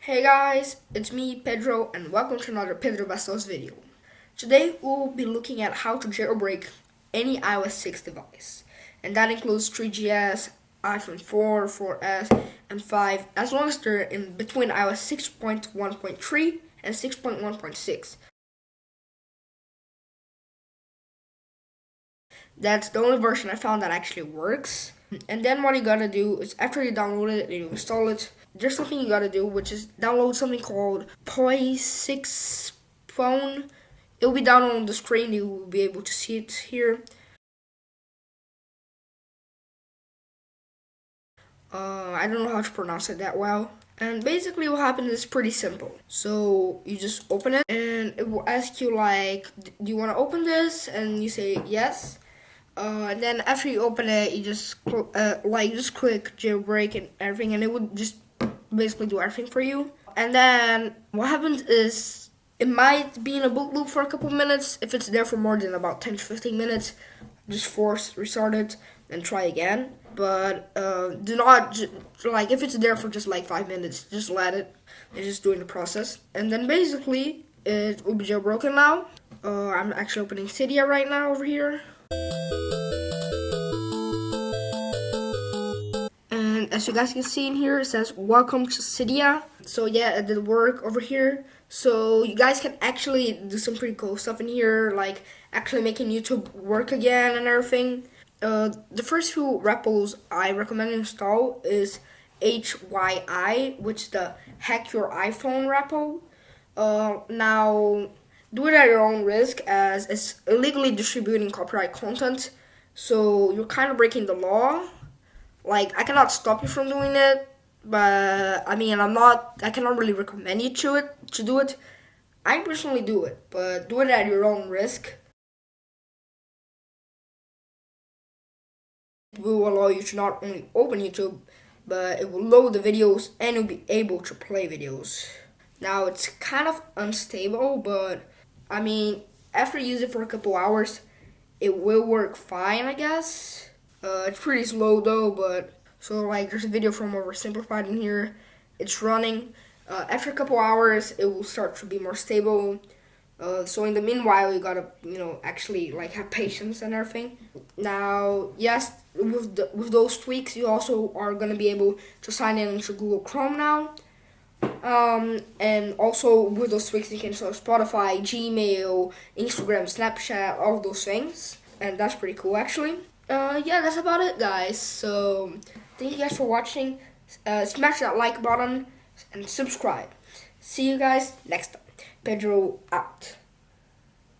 Hey guys, it's me Pedro and welcome to another Pedro Bastos video. Today we'll be looking at how to jailbreak any iOS 6 device, and that includes 3GS, iPhone 4, 4S, and 5, as long as they're in between iOS 6.1.3 and 6.1.6. That's the only version I found that actually works. And then what you gotta do is after you download it and you install it, there's something you gotta do, which is download something called Poi 6 phone. It'll be down on the screen, you will be able to see it here. I don't know how to pronounce it that well. And basically what happens is pretty simple. So you just open it and it will ask you like, do you want to open this? And you say yes. And then after you open it, you just click jailbreak and everything, and it would just basically do everything for you. And then what happens is it might be in a boot loop for a couple minutes. If it's there for more than about 10 to 15 minutes, just force restart it and try again. But do not if it's there for just like 5 minutes, just let it. It's just doing the process, and then basically it will be jailbroken now. I'm actually opening Cydia right now over here. And as you guys can see in here, it says welcome to Cydia. So yeah, it did work over here. So you guys can actually do some pretty cool stuff in here, like actually making YouTube work again and everything. The first few repos I recommend install is HYI, which is the Hack Your iPhone repo. Now, do it at your own risk, as it's illegally distributing copyright content, so you're kind of breaking the law. Like, I cannot stop you from doing it, but I cannot really recommend you to do it. I personally do it, but do it at your own risk. It will allow you to not only open YouTube, but it will load the videos and you'll be able to play videos. Now, it's kind of unstable, but after you use it for a couple hours, it will work fine, I guess. It's pretty slow though, but so there's a video from Oversimplified in here. It's running. After a couple hours, it will start to be more stable. So in the meanwhile, you gotta actually have patience and everything. Now, yes, with those tweaks, you also are gonna be able to sign in into Google Chrome now. And also with those tweaks, you can install Spotify, Gmail, Instagram, Snapchat, all those things, and that's pretty cool actually. Yeah, that's about it, guys. So thank you guys for watching. Smash that like button and subscribe. See you guys next time. Pedro out.